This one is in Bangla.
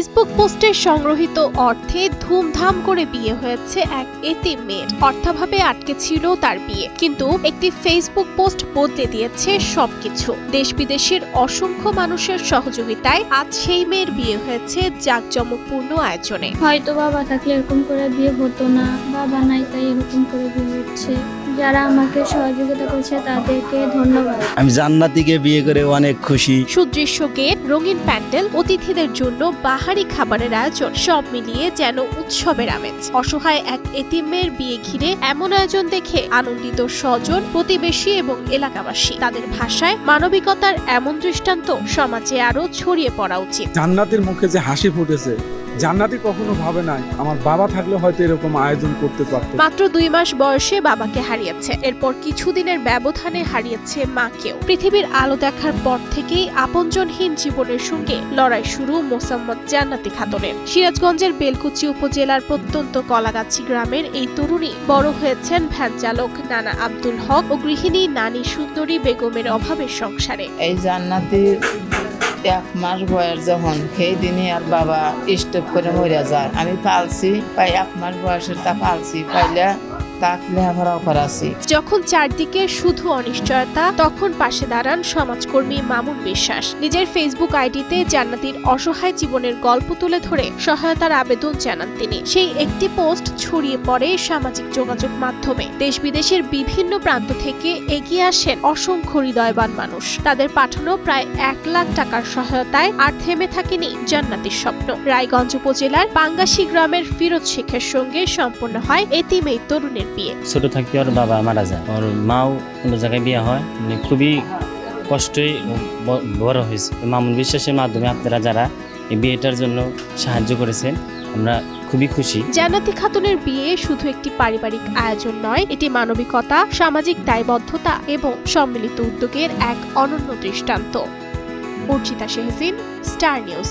ফেসবুক পোস্টে সংগ্রহিত অর্থে ধুমধাম করে বিয়ে হয়েছে এক এতিম মেয়ের। অর্থাভাবে আটকে ছিল তার বিয়ে, কিন্তু একটি ফেসবুক পোস্ট বদলে দিয়েছে সবকিছু। দেশ বিদেশের অসংখ্য মানুষের সহযোগিতায় আজ সেই মেয়ের বিয়ে হয়েছে জাঁকজমকপূর্ণ আয়োজনে। হয়তো বাবা থাকলে এরকম করে বিয়ে হতো না, বাবা নাই তাই এরকম করে বিয়ে হচ্ছে। যারা আমাকে সহযোগিতা করছে তাদেরকে ধন্যবাদ। আমি জান্নাতিকে বিয়ে করে অনেক খুশি। সুদৃশ্য গেট, রঙিন প্যান্ডেল, অতিথিদের জন্য বাহারি খাবারের আয়োজন, সব মিলিয়ে যেন উৎসবের আমেজ। অসহায় এক এতিম মেয়ের বিয়ে ঘিরে এমন আয়োজন দেখে আনন্দিত স্বজন, প্রতিবেশী এবং এলাকাবাসী। তাদের ভাষায় মানবিকতার এমন দৃষ্টান্ত সমাজে আরো ছড়িয়ে পড়া উচিত। জান্নাতের মুখে যে হাসি ফুটেছে, জান্নাতি কখনো ভাবে নাই আমার বাবা থাকলে হয়তো এরকম আয়োজন করতে পারতো। মাত্র 2 মাস বয়সে বাবাকে হারিয়েছে, এরপর কিছুদিনের ব্যবধানে হারিয়েছে মাকেও। পৃথিবীর আলো দেখার পর থেকেই আপনজনহীন জীবনের সঙ্গে লড়াই শুরু মোসাম্মদ জান্নাতি খাতুনের। সিরাজগঞ্জের বেলকুচি উপজেলার প্রত্যন্ত কলাগাছি গ্রামের এই তরুণী বড় হয়েছেন ভ্যান চালক নানা আব্দুল হক ও গৃহিণী নানী সুন্দরী বেগমের অভাবের সংসারে। এই জান্নাতি 1 মাস বয়স যখন সেই দিনে আর বাবা স্টপ করে মরে যায়। আমি পালছি, প্রায় 1 মাস বয়সের তা পালছি, পাইলে তাক লেখাপড়াও করাছি। যখন চারদিকে শুধু অনিশ্চয়তা, তখন পাশে দাঁড়ান সমাজকর্মী মামুন বিশ্বাস। নিজের ফেসবুক আইডিতে জান্নাতির অসহায় জীবনের গল্প তুলে ধরে সহায়তার আবেদন জানান তিনি। সেই একটি পোস্ট ছড়িয়ে পড়ে সামাজিক যোগাযোগ মাধ্যমে। দেশ বিদেশের বিভিন্ন প্রান্ত থেকে এগিয়ে আসেন অসংখ্য হৃদয়বান মানুষ। তাদের পাঠানো প্রায় 1 লাখ টাকার সহায়তায় আর থেমে থাকেনি জান্নাতির স্বপ্ন। রায়গঞ্জ উপজেলার পাঙ্গাশী গ্রামের ফিরোজ শেখের সঙ্গে সম্পন্ন হয় এতিম এই তরুণের বিয়ে। ছোট থাকতে ওর বাবা মারা যায়, ওর মাও অন্য জায়গায় বিয়ে হয়, মানে খুবই কষ্টই বড় হয়েছে। মামুন বিশ্বাসের মাধ্যমে আপনারা যারা এই বিয়েটার জন্য সাহায্য করেছেন, আমরা খুবই খুশি। জান্নাতি খাতুনের বিয়ে শুধু একটি পারিবারিক আয়োজন নয়, এটি মানবিকতা, সামাজিক দায়বদ্ধতা এবং সম্মিলিত উদ্যোগের এক অনন্য দৃষ্টান্ত। Archita Shehjin, Star news.